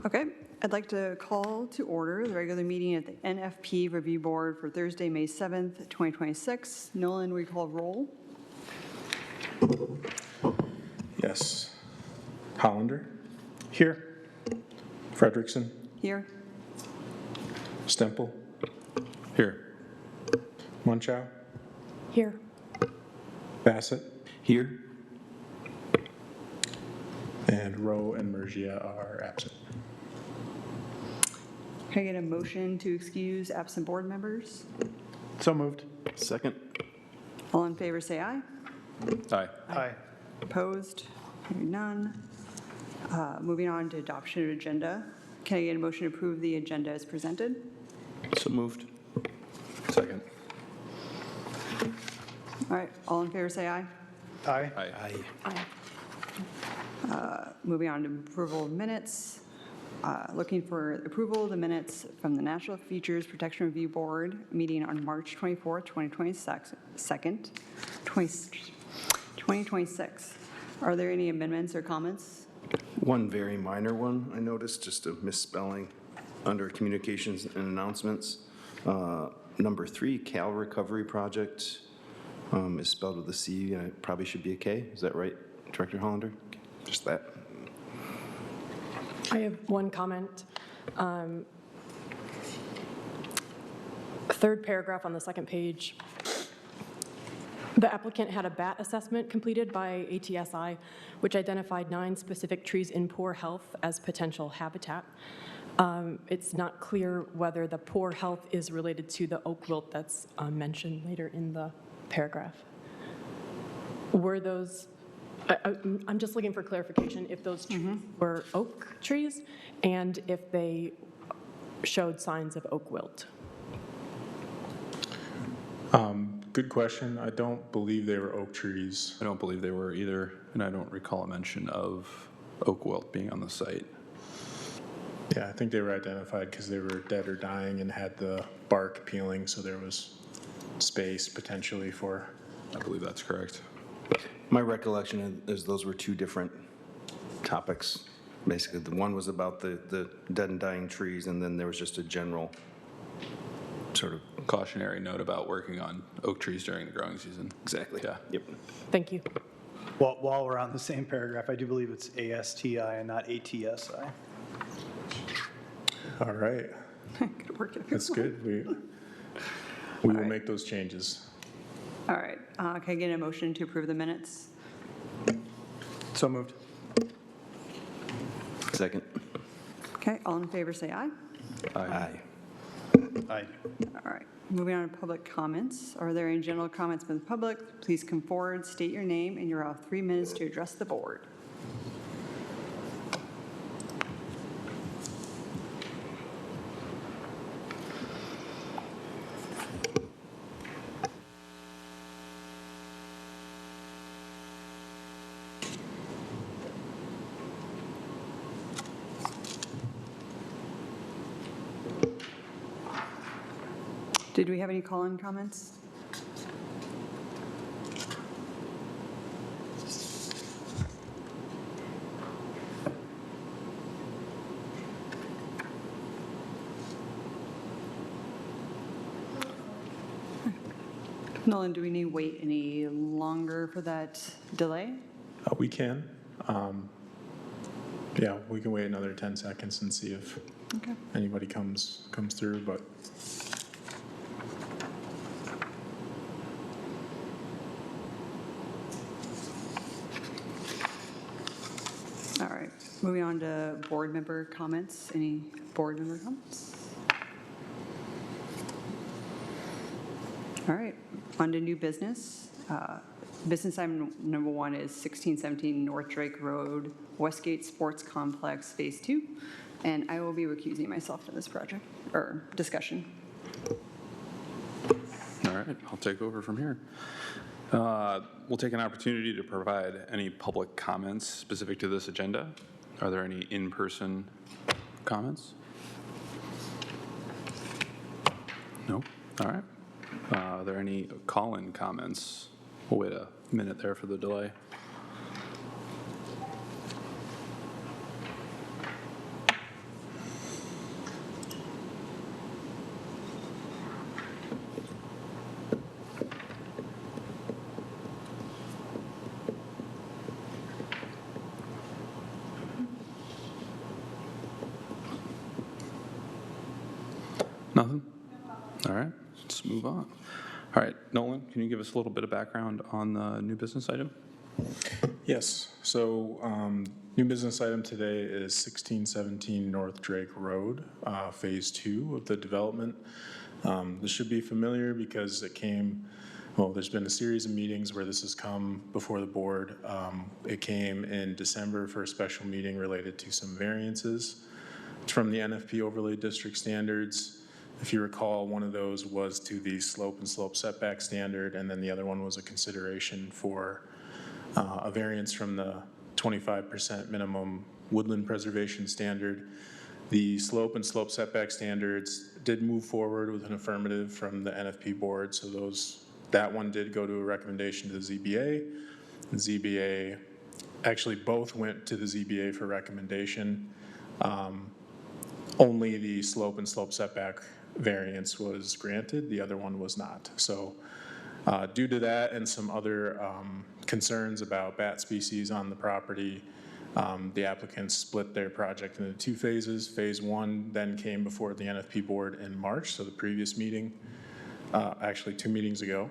Okay, I'd like to call to order the regular meeting at the NFP Review Board for Thursday, May 7th, 2026. Nolan, we call roll. Yes. Hollander? Here. Frederickson? Here. Stemple? Here. Munchow? Here. Bassett? Here. And Rowe and Murgia are absent. Can I get a motion to excuse absent board members? So moved. Second. All in favor, say aye. Aye. Aye. Opposed? Hearing none. Moving on to adoption of agenda. Can I get a motion to approve the agenda as presented? So moved. Second. All right, all in favor, say aye. Aye. Aye. Moving on to approval of minutes. Looking for approval of the minutes from the National Features Protection Review Board meeting on March 24th, 2026. Are there any amendments or comments? One very minor one, I noticed, just a misspelling under communications and announcements. Number 3, Cal Recovery Project is spelled with a C, and it probably should be a K. Is that right, Director Hollander? Just that. I have one comment. Third paragraph on the second page. The applicant had a bat assessment completed by ATSI, which identified 9 specific trees in poor health as potential habitat. It's not clear whether the poor health is related to the oak wilt that's mentioned later in the paragraph. Were those, I'm just looking for clarification if those trees were oak trees and if they showed signs of oak wilt. Good question. I don't believe they were oak trees. I don't believe they were either, and I don't recall a mention of oak wilt being on the site. Yeah, I think they were identified because they were dead or dying and had the bark peeling, so there was space potentially for. I believe that's correct. My recollection is those were 2 different topics. Basically, the one was about the dead and dying trees, and then there was just a general sort of. Cautionary note about working on oak trees during the growing season. Exactly. Yeah. Yep. Thank you. While we're on the same paragraph, I do believe it's ASTI and not ATSI. All right. Good work. That's good. We will make those changes. All right, can I get a motion to approve the minutes? So moved. Second. Okay, all in favor, say aye. Aye. Aye. All right, moving on to public comments. Are there any general comments from the public? Please come forward, state your name, and you'll have 3 minutes to address the board. Did we have any call-in comments? Nolan, do we need to wait any longer for that delay? We can. Yeah, we can wait another 10 seconds and see if anybody comes through, but. All right, moving on to board member comments. Any board member comments? All right, on to new business. Business item number 1 is 1617 North Drake Road, Westgate Sports Complex, Phase 2, and I will be recusing myself from this project, or discussion. All right, I'll take over from here. We'll take an opportunity to provide any public comments specific to this agenda. Are there any in-person comments? No? All right. Are there any call-in comments? We'll wait a minute there for the delay. let's move on. All right, Nolan, can you give us a little bit of background on the new business item? Yes, so new business item today is 1617 North Drake Road, Phase 2 of the development. This should be familiar because it came, well, there's been a series of meetings where this has come before the board. It came in December for a special meeting related to some variances from the NFP overlay district standards. If you recall, one of those was to the slope and slope setback standard, and then the other one was a consideration for a variance from the 25% minimum woodland preservation standard. The slope and slope setback standards did move forward with an affirmative from the NFP board, so that one did go to a recommendation to the ZBA. The ZBA, actually both went to the ZBA for recommendation. Only the slope and slope setback variance was granted, the other one was not. So due to that and some other concerns about bat species on the property, the applicants split their project into 2 phases. Phase 1 then came before the NFP board in March, so the previous meeting, actually 2 meetings ago.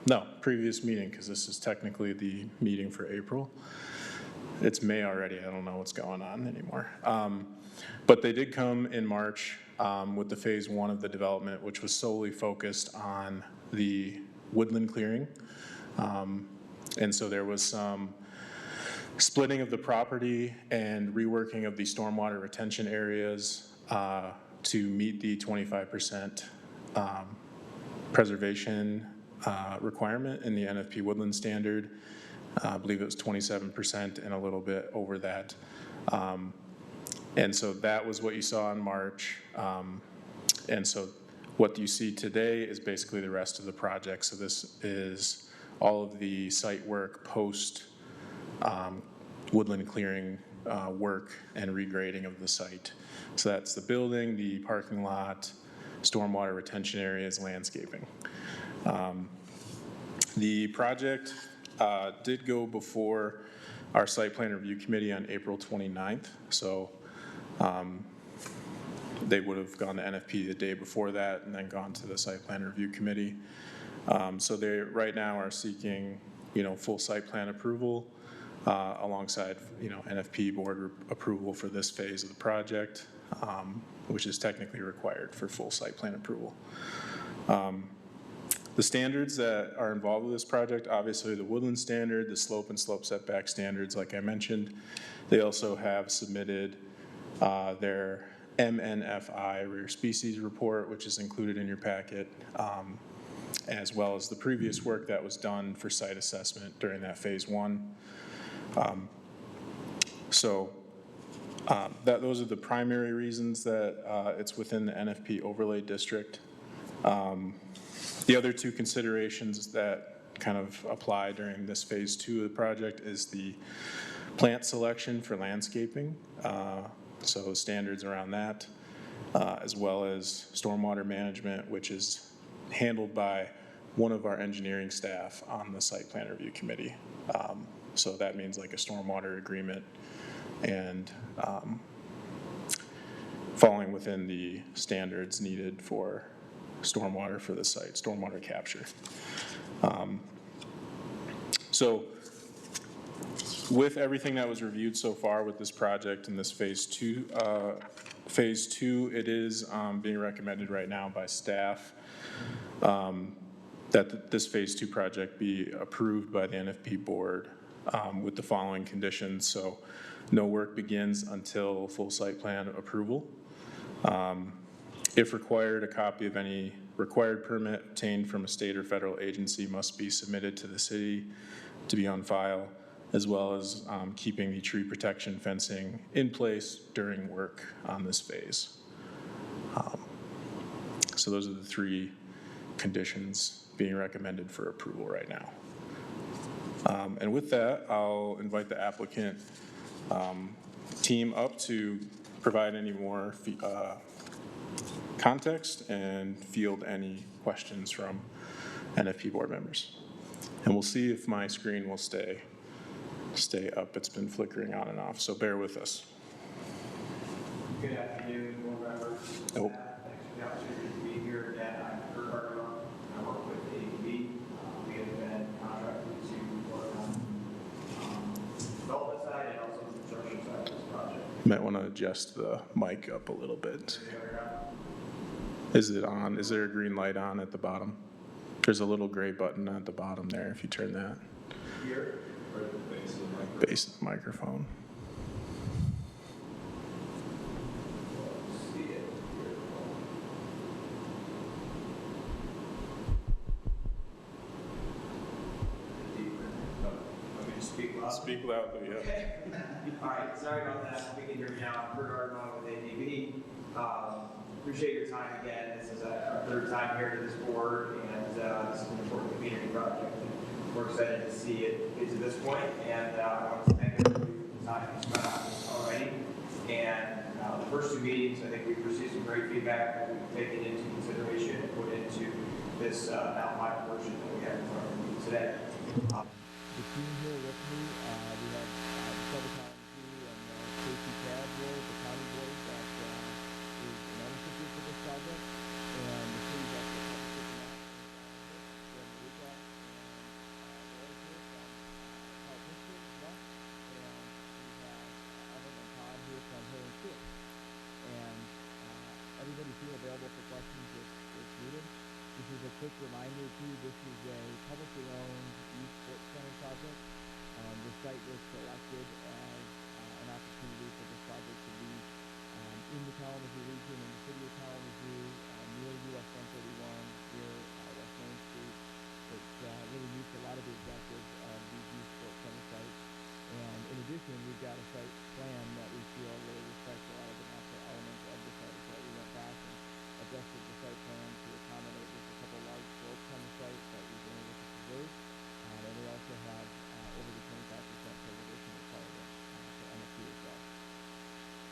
No, previous meeting, because this is technically the meeting for April. It's May already, I don't know what's going on anymore. But they did come in March with the Phase 1 of the development, which was solely focused on the woodland clearing. And so there was some splitting of the property and reworking of the stormwater retention areas to meet the 25% preservation requirement in the NFP woodland standard. I believe it was 27% and a little bit over that. And so that was what you saw in March. And so what you see today is basically the rest of the project. So this is all of the site work post woodland clearing work and regrading of the site. So that's the building, the parking lot, stormwater retention areas, landscaping. The project did go before our site plan review committee on April 29th. So they would have gone to NFP the day before that and then gone to the site plan review committee. So they right now are seeking, full site plan approval alongside, NFP board approval for this phase of the project, which is technically required for full site plan approval. The standards that are involved with this project, obviously the woodland standard, the slope and slope setback standards, like I mentioned. They also have submitted their MNFI rare species report, which is included in your packet, as well as the previous work that was done for site assessment during that Phase 1. Those are the primary reasons that it's within the NFP overlay district. The other 2 considerations that kind of apply during this Phase 2 of the project is the plant selection for landscaping. So standards around that, as well as stormwater management, which is handled by one of our engineering staff on the site plan review committee. So that means like a stormwater agreement and falling within the standards needed for stormwater for the site, stormwater capture. So with everything that was reviewed so far with this project in this Phase 2, it is being recommended right now by staff that this Phase 2 project be approved by the NFP board with the following conditions. So no work begins until full site plan approval. If required, a copy of any required permit obtained from a state or federal agency must be submitted to the city to be on file, as well as keeping the tree protection fencing in place during work on this phase. So those are the 3 conditions being recommended for approval right now. And with that, I'll invite the applicant team up to provide any more context and field any questions from NFP board members. And we'll see if my screen will stay up. It's been flickering on and off, so bear with us. Good afternoon, board members. Oh. Thanks for the opportunity to be here again. I'm Might want to adjust the mic up a little bit. Is it on? Is there a green light on at the bottom? There's a little gray button at the bottom there if you turn that. Here, or the base of the mic? Base of the microphone. See it here. Let me speak loud. Speak loudly, yeah. All right, sorry about that. Hope you can hear me now. Kurt Arnold with ADB. Appreciate your time again. This is our third time here to this board, and this is an important community project. And we're excited to see it get to this point, and I want to thank everybody for the time you spent on this already. And the first two meetings, I think we've received some great feedback that we've taken into consideration and put into this outline portion that we have in front of you today. The team here with me, we have the Kalamazoo and Safety Cab Board, the county board that is an ownership group for this project, and the city's actually participating in that. We have Marika and Laura here from South Michigan as well, and we have Evan and Todd here from Hill School. And everybody here available for questions if needed. This is a quick reminder too, this is a publicly owned youth sports center project. The site was selected as an opportunity for this project to be in the Kalamazoo region, in the city of Kalamazoo, near US 131, near West Main Street. It really meets a lot of the objectives of these youth sports center sites. And in addition, we've got a site plan that we feel really respects a lot of the natural elements of the site. So we went back and adjusted the site plan to accommodate just a couple large slopes on the site that we've been able to preserve. And we also have over the 25% preservation requirement for NFP as well.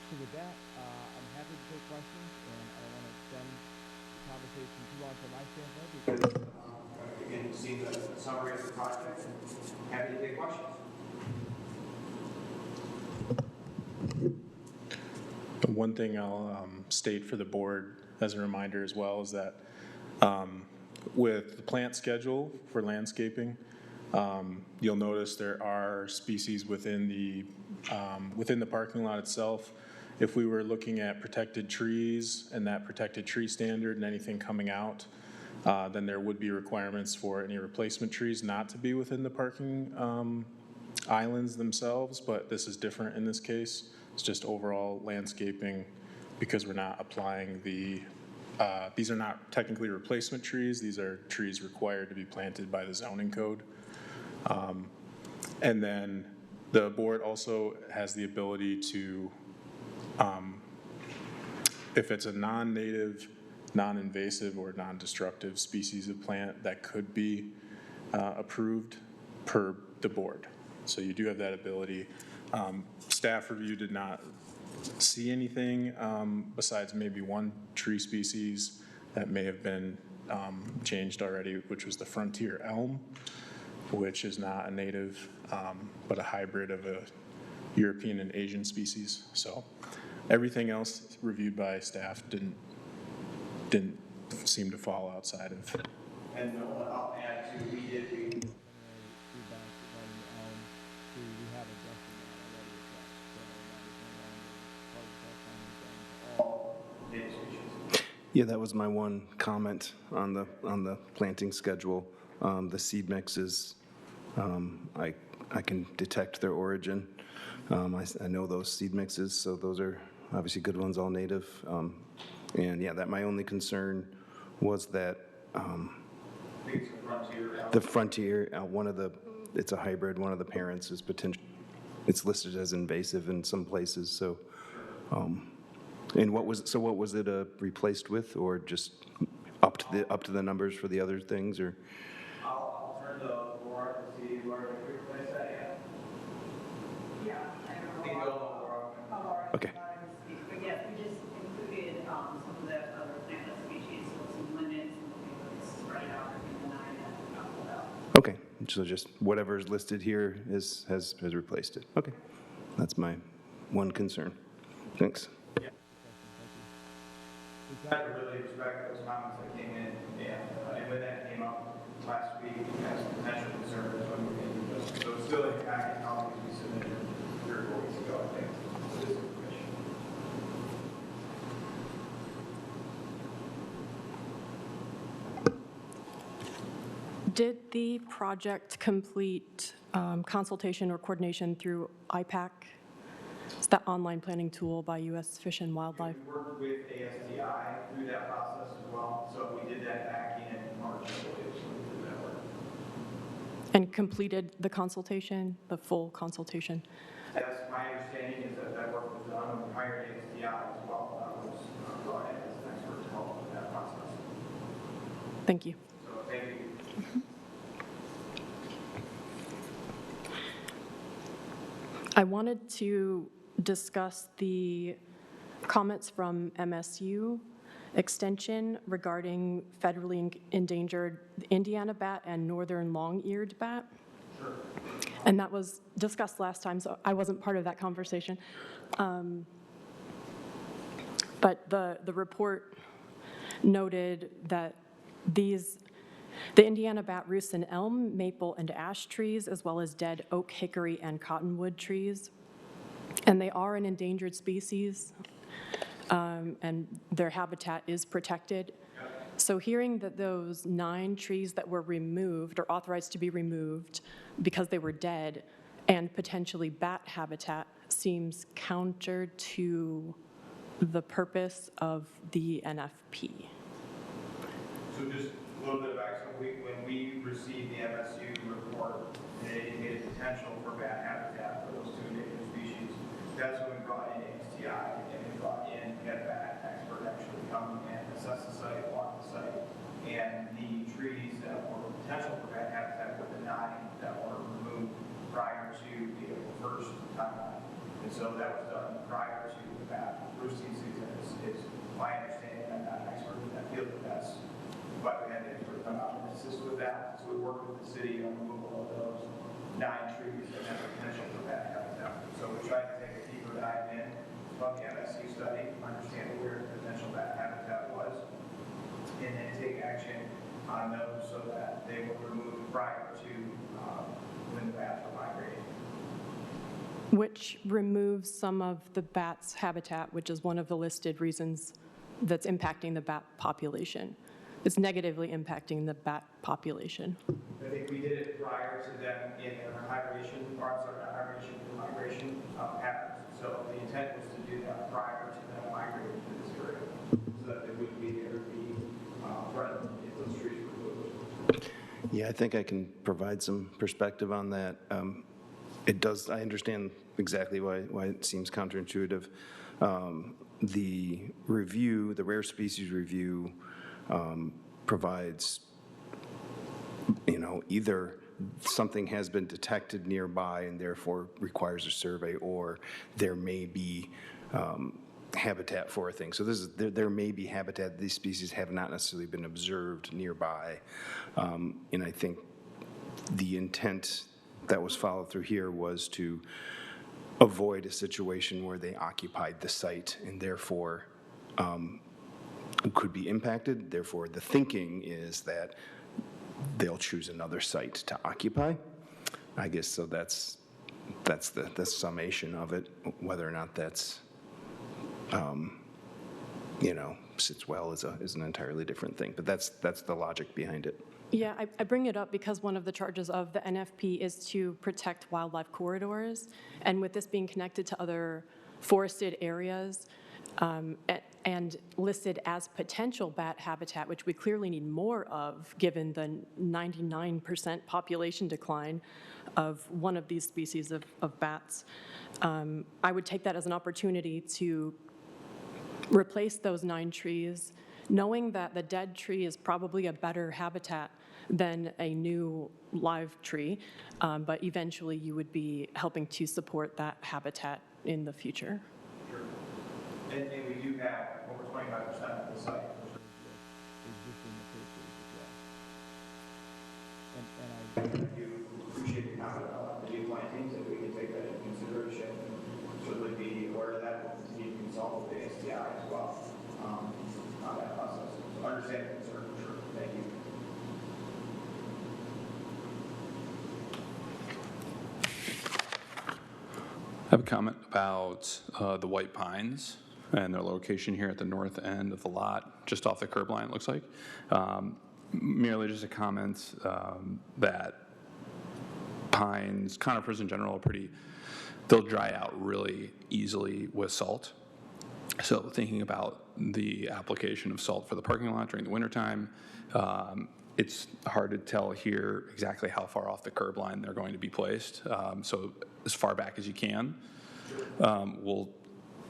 So with that, I'm happy to take questions, and I don't want to extend the conversation too long from my standpoint because Again, you see the summary of the project, and happy to take questions. One thing I'll state for the board as a reminder as well is that with the plant schedule for landscaping, you'll notice there are species within the parking lot itself. If we were looking at protected trees and that protected tree standard and anything coming out, then there would be requirements for any replacement trees not to be within the parking islands themselves, but this is different in this case. It's just overall landscaping because we're not applying these are not technically replacement trees. These are trees required to be planted by the zoning code. And then the board also has the ability to, if it's a non-native, non-invasive, or non-destructive species of plant, that could be approved per the board. So you do have that ability. Staff review did not see anything besides maybe one tree species that may have been changed already, which was the frontier elm, which is not a native, but a hybrid of a European and Asian species. So everything else reviewed by staff didn't seem to fall outside of. And I'll add to, we feedback regarding the elm. We have adjusted that already as well. So that is no longer part of the site plan. all native species. Yeah, that was my one comment on the planting schedule. The seed mixes, I can detect their origin. I know those seed mixes, so those are obviously good ones, all native. And yeah, that my only concern was that the frontier, it's a hybrid. One of the parents is it's listed as invasive in some places. So, and what was it replaced with, or just up to the numbers for the other things, or? I'll turn to Laura to see where we replace that, yeah. Yeah, I don't know. I think we'll know Laura. Laura, Okay. but yes, we just included some of the other plantless species, so some limits, and we'll spread out in the 9 and not pulled out. Okay, so just whatever's listed here has replaced it. Okay, that's my one concern. Thanks. I really respect those comments that came in, and when that came up last week as a potential concern, that's when we made the adjustment. So it's still in packet, how we submitted 3 or 4 weeks ago, I think, for this information. Did the project complete consultation or coordination through IPAC? It's that online planning tool by U.S. Fish and Wildlife. We worked with ASTI through that process as well, so we did that back in March, I believe, so we did that work. And completed the consultation, the full consultation? Yes, my understanding is that that work was done, and we hired ASTI as well. That was brought in as an expert to help with that process. Thank you. So thank you. I wanted to discuss the comments from MSU Extension regarding federally endangered Indiana bat and northern long-eared bat. Sure. And that was discussed last time, so I wasn't part of that conversation. But the report noted that the Indiana bat roosts in elm, maple, and ash trees, as well as dead oak, hickory, and cottonwood trees. And they are an endangered species, and their habitat is protected. So hearing that those 9 trees that were removed or authorized to be removed because they were dead and potentially bat habitat seems counter to the purpose of the NFP. So just a little bit of backstory. When we received the MSU report, and it indicated potential for bat habitat for those 2 endangered species, that's when we brought in ASTI, and we had a bat expert actually come and assess the site, walk the site, and the trees that were potential for bat habitat were the 9 that were removed prior to the April 1st timeline. And so that was done prior to the bat roosting season, is my understanding. I'm not an expert in that field, but that's why we had the expert come out and assist with that. So we worked with the city on removal of those 9 trees that have potential for bat habitat. So we tried to take a deeper dive in from the MSC study, understand where the potential bat habitat was, and then take action on those so that they were removed prior to when the bats were migrating. Which removes some of the bat's habitat, which is one of the listed reasons that's impacting the bat population. It's negatively impacting the bat population. I think we did it prior to them in their hibernation, or I'm sorry, not hibernation, but migration patterns. So the intent was to do that prior to them migrating to this area, so that there would be threat if those trees were removed. Yeah, I think I can provide some perspective on that. It does, I understand exactly why it seems counterintuitive. The review, the rare species review, provides, either something has been detected nearby and therefore requires a survey, or there may be habitat for a thing. So there may be habitat. These species have not necessarily been observed nearby. And I think the intent that was followed through here was to avoid a situation where they occupied the site and therefore could be impacted. Therefore, the thinking is that they'll choose another site to occupy. I guess so. That's the summation of it. Whether or not that's sits well is an entirely different thing. But that's the logic behind it. Yeah, I bring it up because one of the charges of the NFP is to protect wildlife corridors. And with this being connected to other forested areas and listed as potential bat habitat, which we clearly need more of given the 99% population decline of one of these species of bats, I would take that as an opportunity to replace those 9 trees, knowing that the dead tree is probably a better habitat than a new live tree, but eventually you would be helping to support that habitat in the future. Sure. And we do have over 25% of the site. Existing approaches as well. And I do appreciate the comment about the new plantings, and we can take that into consideration. Certainly be aware of that. We'll continue to consult with the ASTI as well on that process. So understand the concern, for sure. Thank you. I have a comment about the white pines and their location here at the north end of the lot, just off the curb line, it looks like. merely just a comment that pines, conifers in general, they'll dry out really easily with salt. So thinking about the application of salt for the parking lot during the wintertime, it's hard to tell here exactly how far off the curb line they're going to be placed. So as far back as you can will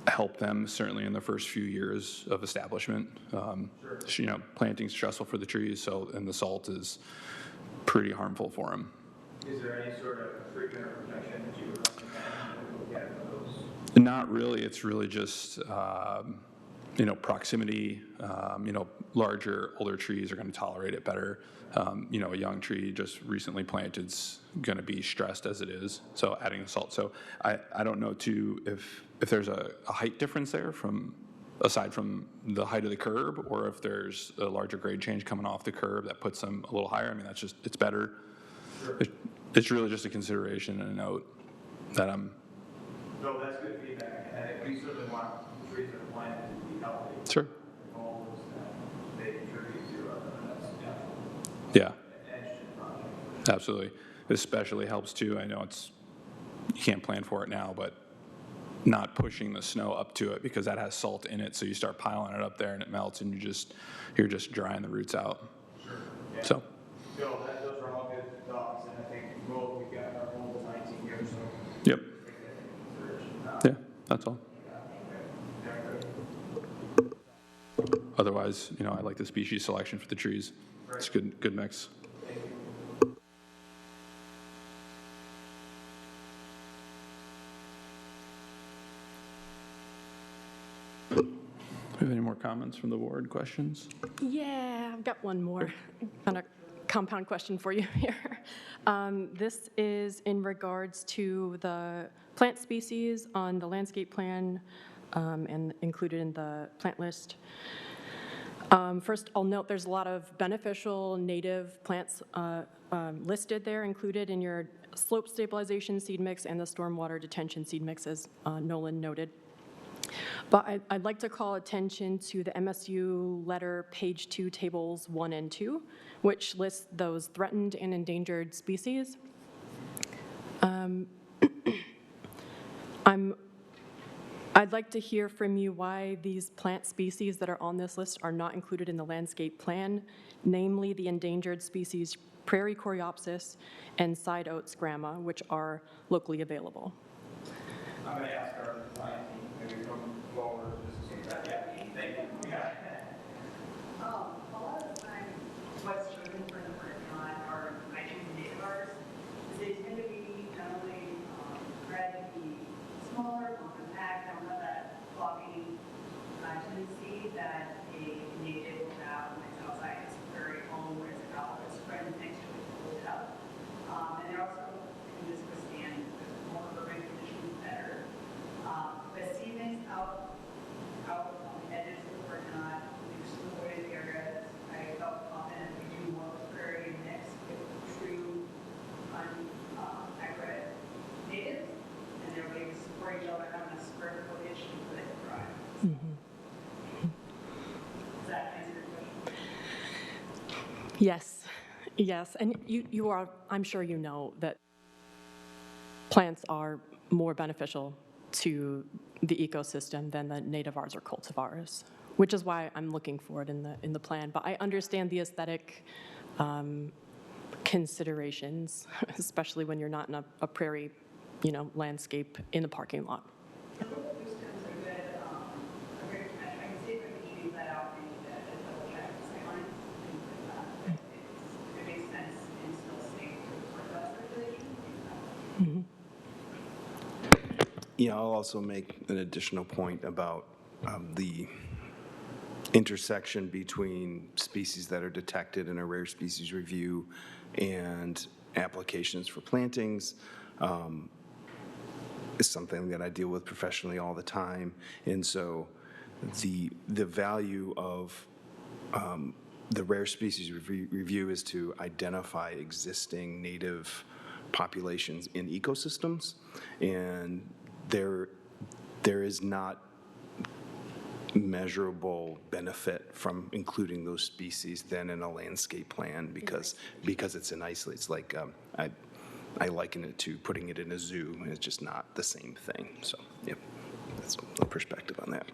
help them certainly in the first few years of establishment. You know, planting's stressful for the trees, and the salt is pretty harmful for them. Is there any sort of treatment or protection that you would recommend look at those? Not really. It's really just, you know, proximity. You know, larger, older trees are going to tolerate it better. You know, a young tree just recently planted is going to be stressed as it is. So adding the salt. So I don't know too if there's a height difference there aside from the height of the curb, or if there's a larger grade change coming off the curb that puts them a little higher. I mean, it's better. Sure. It's really just a consideration and a note that I'm. No, that's good feedback, and we certainly want trees that are planted to be healthy. Sure. The goal is that they contribute to our natural Yeah. edge project. Absolutely. This especially helps too. I know you can't plan for it now, but not pushing the snow up to it, because that has salt in it. So you start piling it up there and it melts, and you're just drying the roots out. Sure. Yeah. So. Bill, those are all good thoughts, and I think we've got our goal of 19 years, so. Yep. Yeah, that's all. Otherwise, you know, I like the species selection for the trees. It's good mix. Do we have any more comments from the board? Questions? Yeah, I've got one more kind of compound question for you here. This is in regards to the plant species on the landscape plan and included in the plant list. First, I'll note there's a lot of beneficial native plants listed there, included in your slope stabilization seed mix and the stormwater detention seed mix, as Nolan noted. But I'd like to call attention to the MSU letter page 2, tables 1 and 2, which lists those threatened and endangered species. I'd like to hear from you why these plant species that are on this list are not included in the landscape plan, namely the endangered species prairie coreopsis and side oats grama, which are locally available. I'm going to ask our design team, maybe come forward just to see that. Yeah, thank you. Yeah. A lot of the time, what's chosen for the parking lot are nitrogen native ours. They tend to be not only gradually smaller, more compact, don't have that floppy tendency that a native will have when it's outside its prairie home, where it's out, it's spread next to it, pulled it up. And they're also can just withstand more urban conditions better. But seedlings out on the edges of the parking lot, through wooded areas, I felt confident we do more prairie mix with true hybrid natives, and they're able to support each other, having a square footage so they can thrive. Does that answer your question? Yes, and you are, I'm sure you know that plants are more beneficial to the ecosystem than the nativars or cultivars, which is why I'm looking for it in the plan. But I understand the aesthetic considerations, especially when you're not in a prairie, landscape in the parking lot. Those terms are good. I can see if I can leave that out and double check the sideline. It makes sense and still safe for that circulation. Yeah, I'll also make an additional point about the intersection between species that are detected in a rare species review and applications for plantings. Is something that I deal with professionally all the time. And so the value of the rare species review is to identify existing native populations in ecosystems. And there is not measurable benefit from including those species than in a landscape plan because it's an isolate. It's like, I liken it to putting it in a zoo, and it's just not the same thing. So, yep, that's a perspective on that.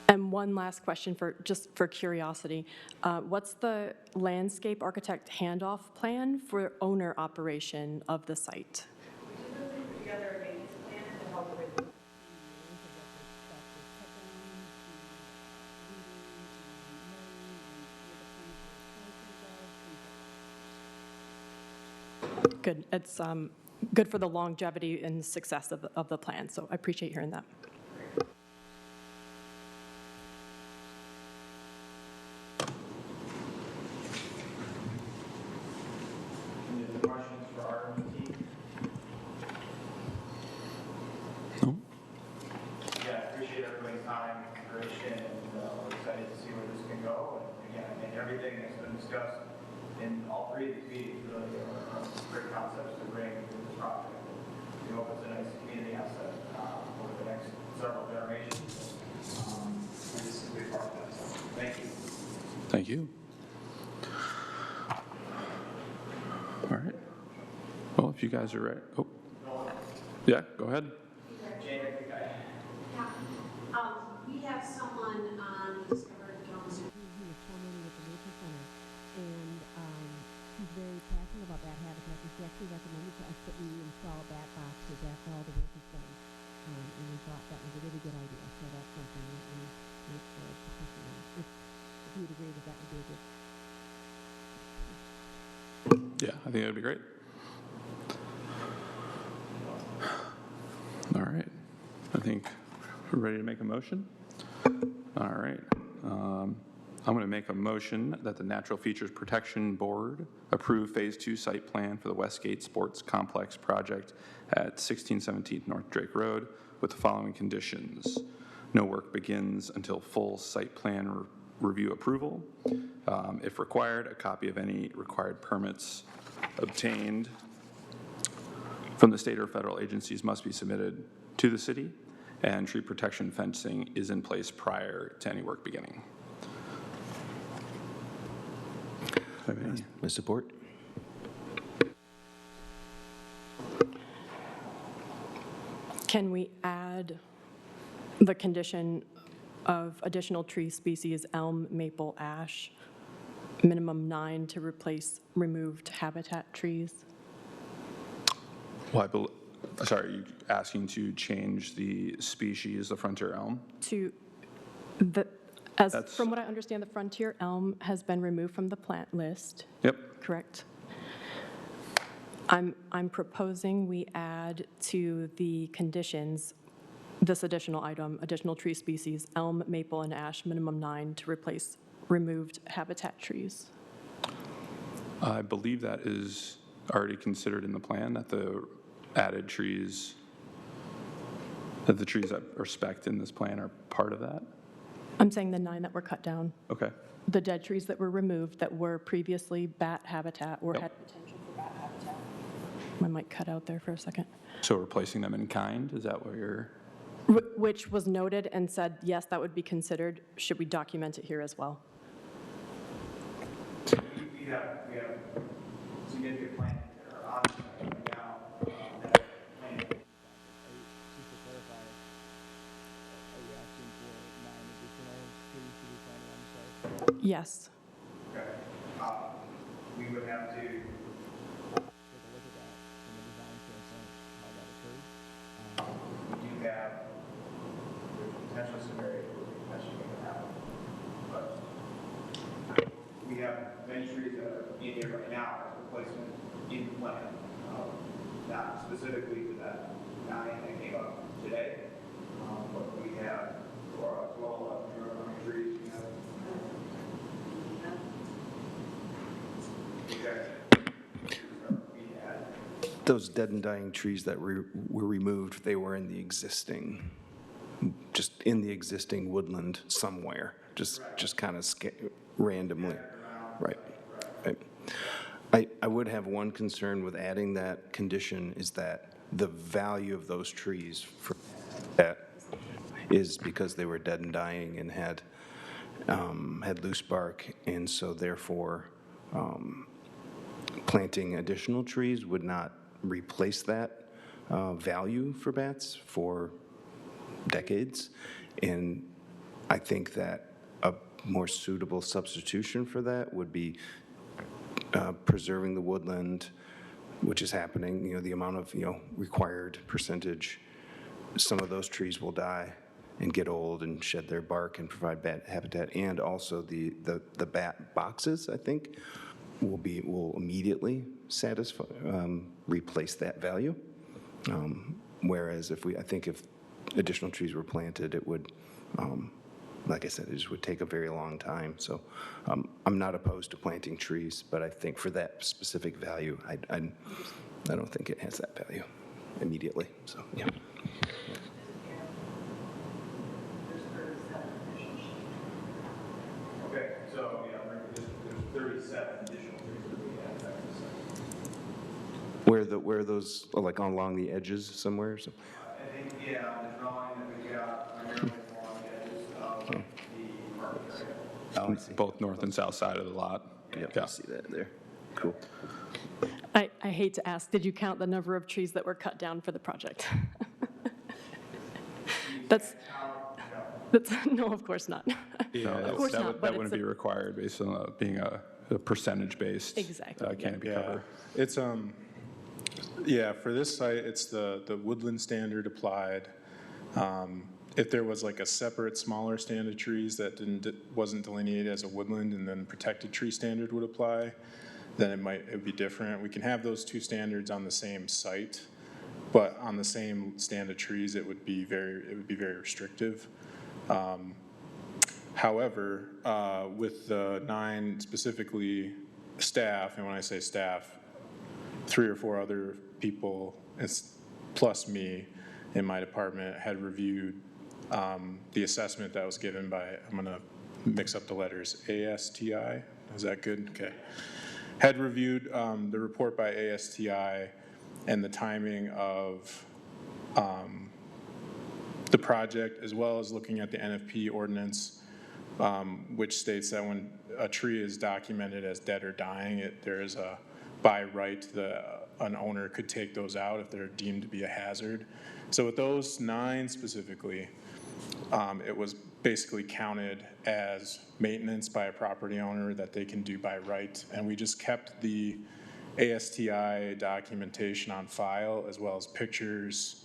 And one last question just for curiosity. What's the landscape architect handoff plan for owner operation of the site? We just really put together a maintenance plan to help with Good. It's good for the longevity and success of the plan, so I appreciate hearing that. Any other questions for our team? No? Yeah, I appreciate everybody's time, consideration, and we're excited to see where this can go. And again, I think everything that's been discussed in all three of these meetings really are great concepts to bring to this project. We hope it's a nice community asset over the next several generations. This is a big part of that. So, thank you. Thank you. All right. Well, if you guys are ready. Oh, yeah, go ahead. We have someone on Discover Kalamazoo who was formerly with the Nature Center, and he's very passionate about bat habitat. He actually recommended to us that we install bat boxes after all the work is done, and we thought that was a really good idea. So that's something that we look forward to pursuing. If you would agree that would be a good. Yeah, I think that would be great. All right. I think we're ready to make a motion. All right. I'm going to make a motion that the Natural Features Protection Board approve Phase 2 site plan for the Westgate Sports Complex project at 1617 North Drake Road with the following conditions. No work begins until full site plan review approval. If required, a copy of any required permits obtained from the state or federal agencies must be submitted to the city, and tree protection fencing is in place prior to any work beginning. My support. Can we add the condition of additional tree species, elm, maple, ash, minimum 9 to replace removed habitat trees? Well, sorry, are you asking to change the species, the frontier elm? From what I understand, the frontier elm has been removed from the plant list. Yep. Correct. I'm proposing we add to the conditions this additional item, additional tree species, elm, maple, and ash, minimum 9 to replace removed habitat trees. I believe that is already considered in the plan, that the added trees, that the trees that are spec'd in this plan are part of that? I'm saying the 9 that were cut down. Okay. The dead trees that were removed that were previously bat habitat or had potential for bat habitat. My mic cut out there for a second. So replacing them in kind, is that what you're? Which was noted and said, yes, that would be considered. Should we document it here as well? We have significant planning that are on site right now. That planning. Just to clarify, are you asking for 9 additional trees to be planted on the site? Yes. Okay. We would have to, Take a look at that from a design standpoint, how that occurred. we do have, there's potential scenarios where we potentially make it happen. But we have many trees that are in here right now as replacement in the plan. Not specifically to that 9 that came up today, but we have, for 12, 11 trees, we have. Those dead and dying trees that were removed, they were in the existing, just in the existing woodland somewhere, just kind of randomly. Right. I would have one concern with adding that condition is that the value of those trees for that is because they were dead and dying and had loose bark, and so therefore planting additional trees would not replace that value for bats for decades. And I think that a more suitable substitution for that would be preserving the woodland, which is happening. The amount of required percentage, some of those trees will die and get old and shed their bark and provide bat habitat, and also the bat boxes, I think, will immediately satisfy replace that value. Whereas I think if additional trees were planted, it would, like I said, it just would take a very long time. So I'm not opposed to planting trees, but I think for that specific value, I don't think it has that value immediately. So yeah. Okay, so, yeah, there's 37 additional trees that we have affected. Where are those, like along the edges somewhere? So, I think, yeah, on the drawing that we got primarily along the edges of the park area. I see. Both north and south side of the lot. Yep, I see that there. Cool. I hate to ask, did you count the number of trees that were cut down for the project? That's, no, of course not. Yeah, Of course not, but that it's wouldn't be required based on being a percentage-based Exactly, canopy Yeah, cover. it's, yeah, for this site, it's the woodland standard applied. If there was like a separate smaller stand of trees that wasn't delineated as a woodland and then protected tree standard would apply, then it would be different. We can have those two standards on the same site, but on the same stand of trees, it would be very restrictive. However, with the 9 specifically staff, and when I say staff, 3 or 4 other people, plus me in my department, had reviewed the assessment that was given by, I'm going to mix up the letters, ASTI. Is that good? Okay. Had reviewed the report by ASTI and the timing of the project, as well as looking at the NFP ordinance, which states that when a tree is documented as dead or dying, there is a by right an owner could take those out if they're deemed to be a hazard. So with those 9 specifically, it was basically counted as maintenance by a property owner that they can do by right. And we just kept the ASTI documentation on file, as well as pictures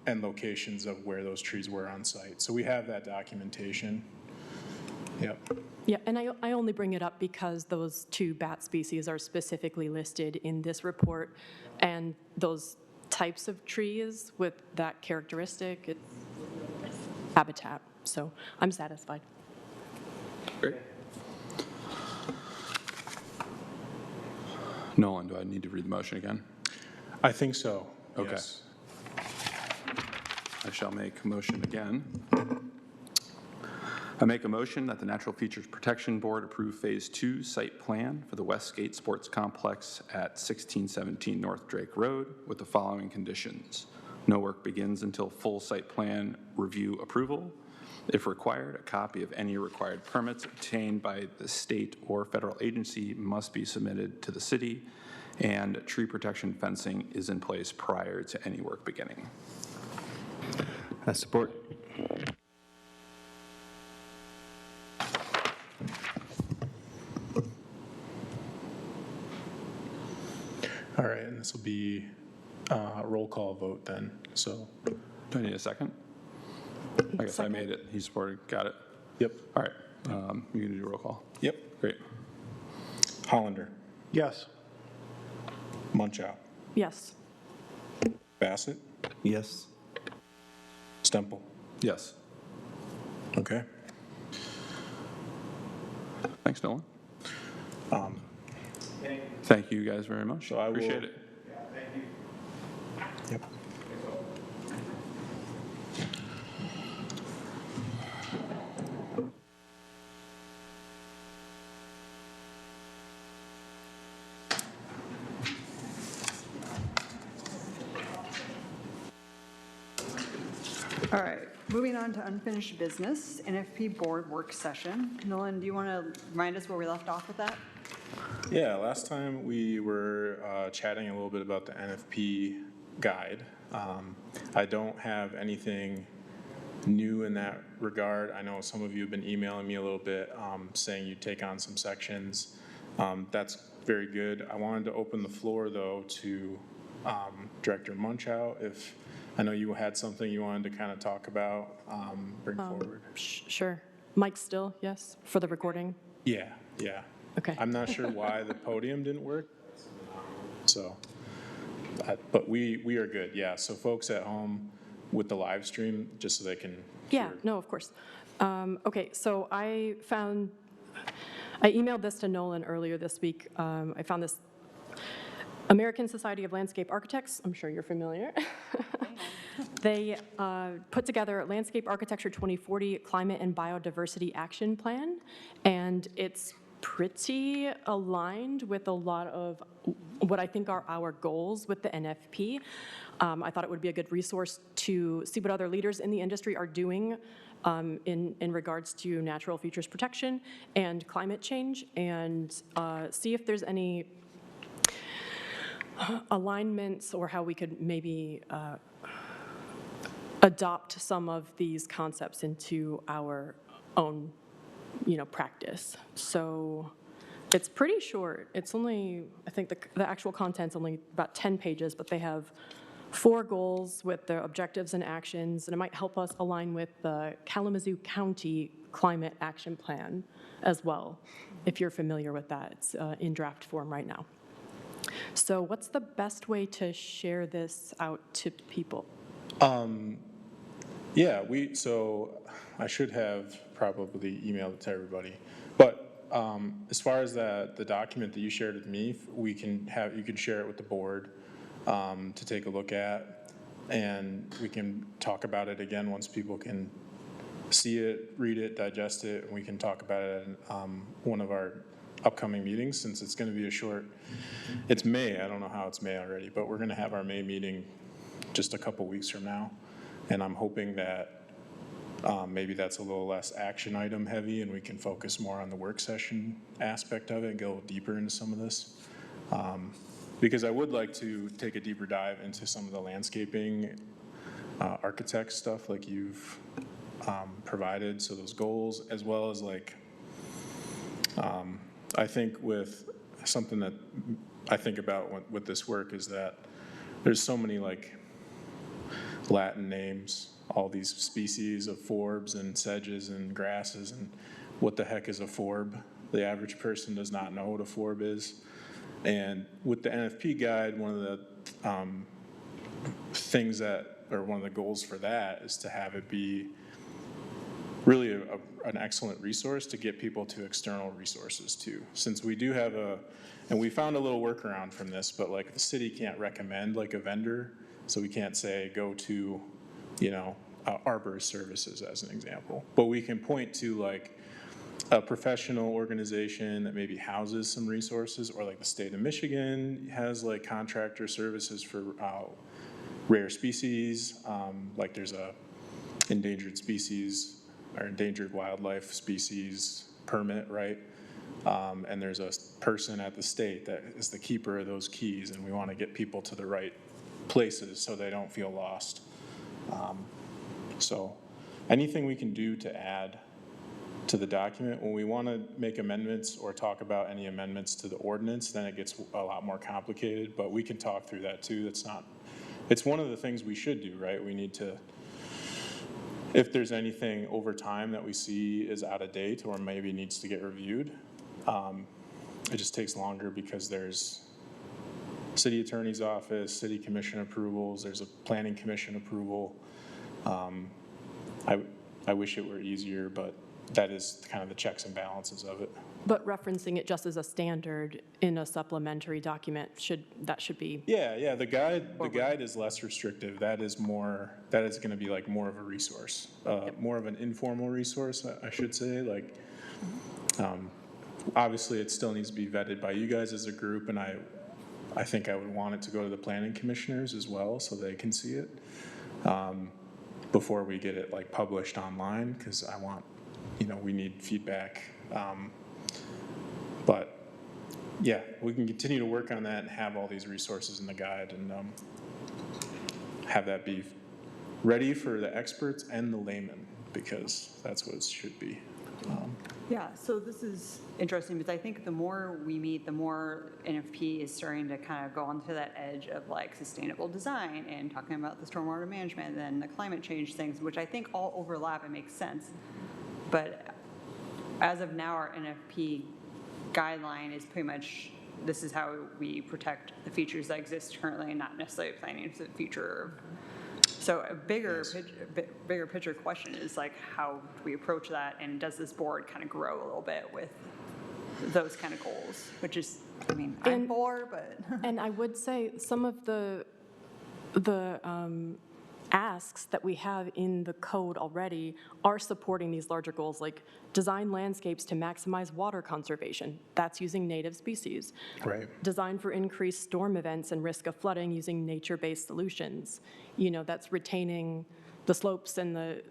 and locations of where those trees were on site. So we have that documentation. Yep. Yeah, and I only bring it up because those 2 bat species are specifically listed in this report, and those types of trees with that characteristic, it's habitat. So I'm satisfied. Great. Nolan, do I need to read the motion again? I think so. Okay. Yes. I shall make a motion again. I make a motion that the Natural Features Protection Board approve Phase 2 site plan for the Westgate Sports Complex at 1617 North Drake Road with the following conditions. No work begins until full site plan review approval. If required, a copy of any required permits obtained by the state or federal agency must be submitted to the city, and tree protection fencing is in place prior to any work beginning. Support. All right, and this will be a roll call vote then. So, Do I need a second? I guess I made it. He supported. Got it. yep, All right. You can do a roll call. yep. Great. Hollander, Yes. Munchow, Yes. Bassett, Yes. Stemple. Yes. Okay. Thanks, Nolan. Thank you. Thank you guys very much. So I will- Appreciate it. Yeah, thank you. Yep. All right, moving on to unfinished business, NFP board work session. Nolan, do you want to remind us where we left off with that? Yeah, last time we were chatting a little bit about the NFP guide. I don't have anything new in that regard. I know some of you have been emailing me a little bit saying you'd take on some sections. That's very good. I wanted to open the floor, though, to Director Munchow. If I know you had something you wanted to kind of talk about, bring forward. Sure. Mike still, yes, for the recording? Yeah, yeah. Okay. I'm not sure why the podium didn't work. So, but we are good, yeah. So folks at home with the live stream, just so they can Yeah, hear. no, of course. Okay, so I emailed this to Nolan earlier this week. I found this American Society of Landscape Architects. I'm sure you're familiar. They put together Landscape Architecture 2040 Climate and Biodiversity Action Plan, and it's pretty aligned with a lot of what I think are our goals with the NFP. I thought it would be a good resource to see what other leaders in the industry are doing in regards to natural features protection and climate change, and see if there's any alignments or how we could maybe adopt some of these concepts into our own, practice. So it's pretty short. It's only, I think the actual content's only about 10 pages, but they have 4 goals with their objectives and actions, and it might help us align with the Kalamazoo County Climate Action Plan as well, if you're familiar with that. It's in draft form right now. So what's the best way to share this out to people? Yeah, so I should have probably emailed it to everybody. But as far as the document that you shared with me, you can share it with the board to take a look at, and we can talk about it again once people can see it, read it, digest it, and we can talk about it at one of our upcoming meetings, since it's going to be it's May. I don't know how it's May already, but we're going to have our May meeting just a couple weeks from now. And I'm hoping that maybe that's a little less action item heavy and we can focus more on the work session aspect of it and go deeper into some of this. Because I would like to take a deeper dive into some of the landscaping architect stuff like you've provided, so those goals, as well as I think with something that I think about with this work is that there's so many Latin names, all these species of forbs and sedges and grasses, and what the heck is a forb? The average person does not know what a forb is. And with the NFP guide, one of the one of the goals for that is to have it be really an excellent resource to get people to external resources too. Since we do have and we found a little workaround from this, but the city can't recommend a vendor. So we can't say, go to, arborist services as an example. But we can point to a professional organization that maybe houses some resources, or the state of Michigan has contractor services for rare species. There's a endangered species or endangered wildlife species permit, right? And there's a person at the state that is the keeper of those keys, and we want to get people to the right places so they don't feel lost. So anything we can do to add to the document, when we want to make amendments or talk about any amendments to the ordinance, then it gets a lot more complicated, but we can talk through that too. It's one of the things we should do, right? We need to, if there's anything over time that we see is out of date or maybe needs to get reviewed, it just takes longer because there's city attorney's office, city commission approvals, there's a planning commission approval. I wish it were easier, but that is kind of the checks and balances of it. But referencing it just as a standard in a supplementary document should be. Yeah, the guide is less restrictive. That is going to be more of a resource, more of an informal resource, I should say. Obviously it still needs to be vetted by you guys as a group, and I think I would want it to go to the planning commissioners as well so they can see it. before we get it like published online, because I want, we need feedback. But yeah, we can continue to work on that and have all these resources in the guide and have that be ready for the experts and the layman, because that's what it should be. Yeah, so this is interesting because I think the more we meet, the more NFP is starting to kind of go onto that edge of like sustainable design and talking about the stormwater management and then the climate change things, which I think all overlap and make sense. But as of now, our NFP guideline is pretty much, this is how we protect the features that exist currently and not necessarily planning for the future. So a bigger picture question is like, how do we approach that? And does this board kind of grow a little bit with those kind of goals? Which is, I'm for, but. And I would say some of the asks that we have in the code already are supporting these larger goals, like design landscapes to maximize water conservation. That's using native species. Right. Design for increased storm events and risk of flooding using nature-based solutions. That's retaining the slopes and the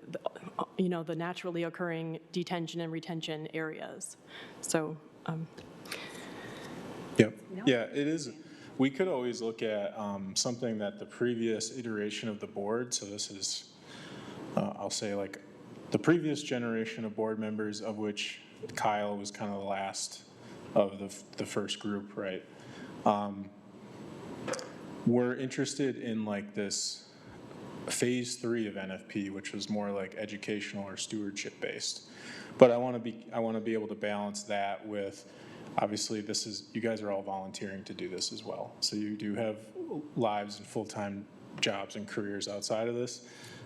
naturally occurring detention and retention areas. So. Yep. Yeah, it is. We could always look at something that the previous iteration of the board, so this is, I'll say like the previous generation of board members, of which Kyle was kind of the last of the first group, right? We're interested in like this phase 3 of NFP, which was more like educational or stewardship based. But I want to be able to balance that with, obviously, you guys are all volunteering to do this as well. So you do have lives and full-time jobs and careers outside of this.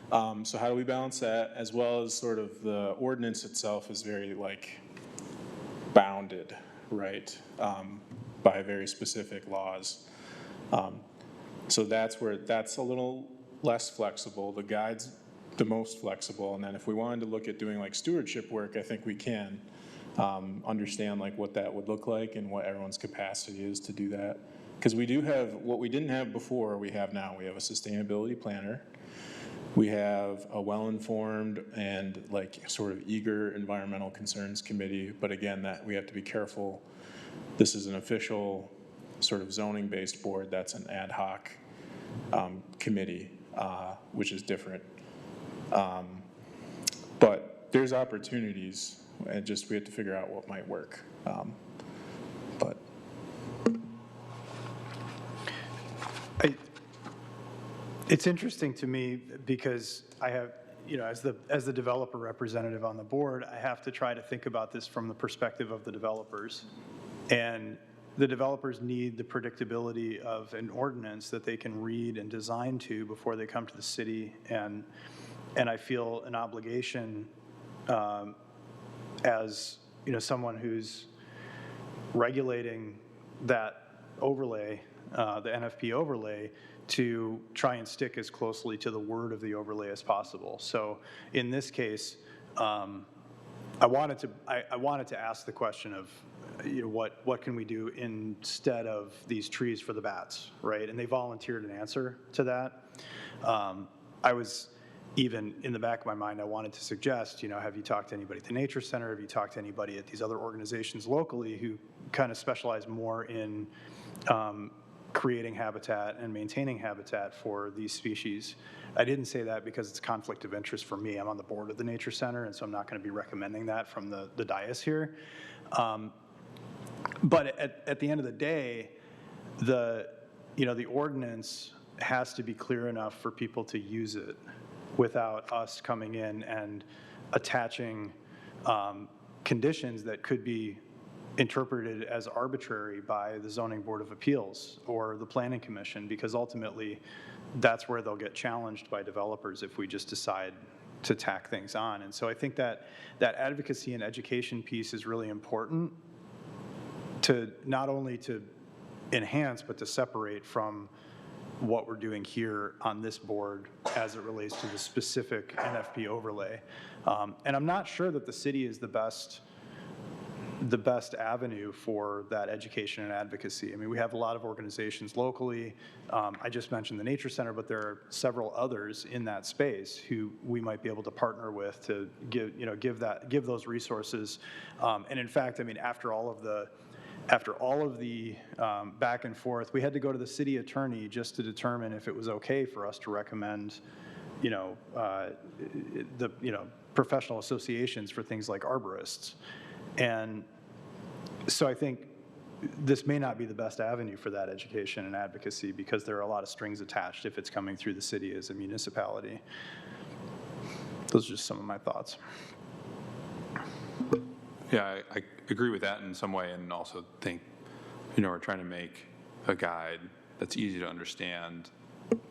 So how do we balance that, as well as sort of the ordinance itself is very like bounded, right, by very specific laws. So that's a little less flexible. The guide's the most flexible. And then if we wanted to look at doing like stewardship work, I think we can. Understand like what that would look like and what everyone's capacity is to do that. Because we do have, what we didn't have before, we have now. We have a sustainability planner. We have a well-informed and like sort of eager environmental concerns committee. But again, that we have to be careful. This is an official sort of zoning-based board. That's an ad hoc committee, which is different. But there's opportunities. And we have to figure out what might work. But it's interesting to me because I have, as the developer representative on the board, I have to try to think about this from the perspective of the developers. And the developers need the predictability of an ordinance that they can read and design to before they come to the city. And I feel an obligation as someone who's regulating that overlay, the NFP overlay, to try and stick as closely to the word of the overlay as possible. So in this case, I wanted to ask the question of what can we do instead of these trees for the bats, right? And they volunteered an answer to that. I was even in the back of my mind, I wanted to suggest, have you talked to anybody at the Nature Center? Have you talked to anybody at these other organizations locally who kind of specialize more in creating habitat and maintaining habitat for these species? I didn't say that because it's a conflict of interest for me. I'm on the board of the Nature Center, and so I'm not going to be recommending that from the dais here. But at the end of the day, the ordinance has to be clear enough for people to use it without us coming in and attaching conditions that could be interpreted as arbitrary by the Zoning Board of Appeals or the Planning Commission, because ultimately that's where they'll get challenged by developers if we just decide to tack things on. And so I think that advocacy and education piece is really important, to not only to enhance, but to separate from what we're doing here on this board as it relates to the specific NFP overlay. And I'm not sure that the city is the the best avenue for that education and advocacy. I mean, we have a lot of organizations locally. I just mentioned the Nature Center, but there are several others in that space who we might be able to partner with to give those resources. And in fact, I mean, after all of the back and forth, we had to go to the city attorney just to determine if it was okay for us to recommend, professional associations for things like arborists. And so I think this may not be the best avenue for that education and advocacy because there are a lot of strings attached if it's coming through the city as a municipality. Those are just some of my thoughts. Yeah, I agree with that in some way, and also think, we're trying to make a guide that's easy to understand,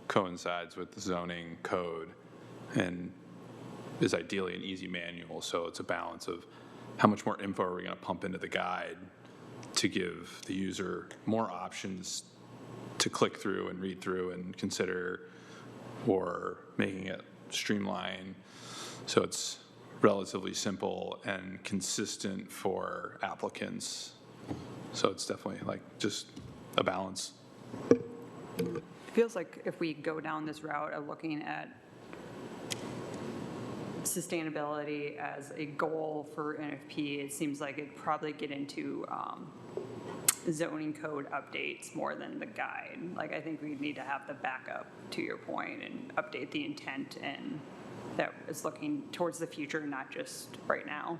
coincides with the zoning code, and is ideally an easy manual. So it's a balance of how much more info are we going to pump into the guide to give the user more options to click through and read through and consider, or making it streamlined so it's relatively simple and consistent for applicants. So it's definitely like just a balance. It feels like if we go down this route of looking at sustainability as a goal for NFP, it seems like it'd probably get into zoning code updates more than the guide. Like, I think we need to have the backup, to your point, and update the intent, and that is looking towards the future, not just right now.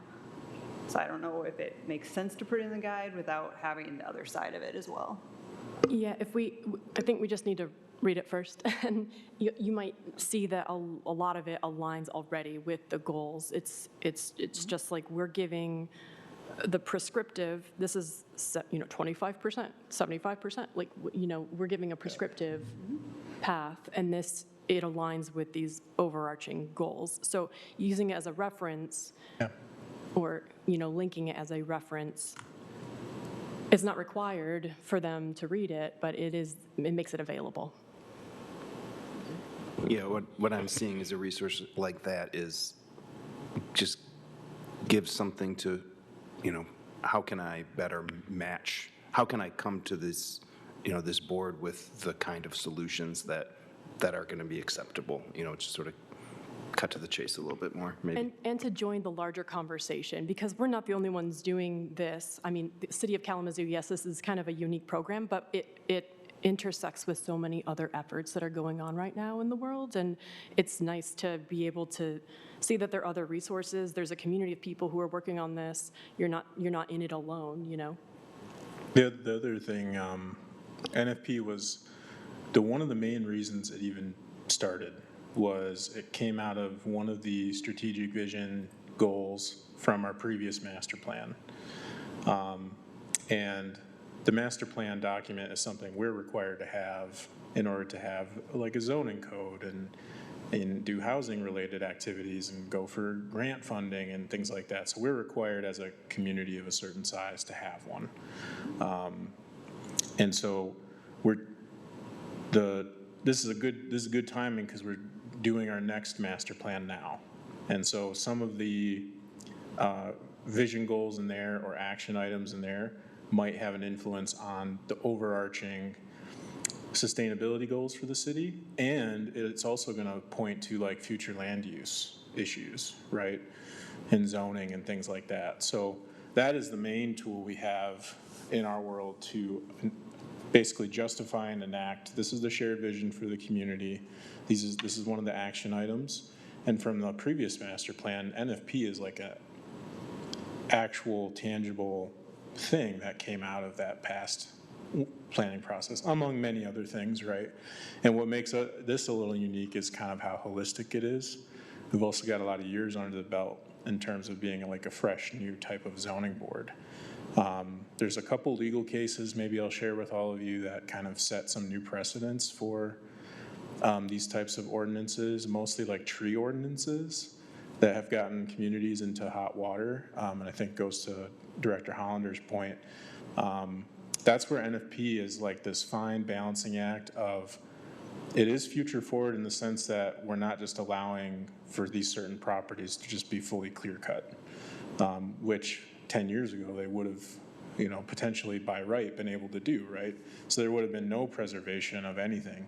So I don't know if it makes sense to put in the guide without having the other side of it as well. Yeah, I think we just need to read it first, and you might see that a lot of it aligns already with the goals. It's just like we're giving the prescriptive, this is 25%, 75%, like, we're giving a prescriptive path, and it aligns with these overarching goals. So using it as a reference, or linking it as a reference, it's not required for them to read it, but it makes it available. Yeah, what I'm seeing as a resource like that is just give something to, how can I better match, how can I come to this, this board with the kind of solutions that are going to be acceptable, just sort of cut to the chase a little bit more, maybe. And to join the larger conversation, because we're not the only ones doing this. I mean, the city of Kalamazoo, yes, this is kind of a unique program, but it intersects with so many other efforts that are going on right now in the world, and it's nice to be able to see that there are other resources. There's a community of people who are working on this. You're not in it alone, The other thing, NFP was one of the main reasons it even started was it came out of one of the strategic vision goals from our previous master plan. And the master plan document is something we're required to have in order to have like a zoning code and do housing related activities and go for grant funding and things like that. So we're required as a community of a certain size to have one. And so this is good timing because we're doing our next master plan now. And so some of the vision goals in there or action items in there might have an influence on the overarching sustainability goals for the city, and it's also going to point to like future land use issues, right, and zoning and things like that. So that is the main tool we have in our world to basically justify and enact. This is the shared vision for the community. This is one of the action items, and from the previous master plan, NFP is like a actual tangible thing that came out of that past planning process, among many other things, right? And what makes this a little unique is kind of how holistic it is. We've also got a lot of years under the belt in terms of being like a fresh, new type of zoning board. There's a couple legal cases maybe I'll share with all of you that kind of set some new precedents for these types of ordinances, mostly like tree ordinances that have gotten communities into hot water, and I think goes to Director Hollander's point. That's where NFP is like this fine balancing act of, it is future forward in the sense that we're not just allowing for these certain properties to just be fully clear cut, which 10 years ago they would have, potentially by right been able to do, right? So there would have been no preservation of anything.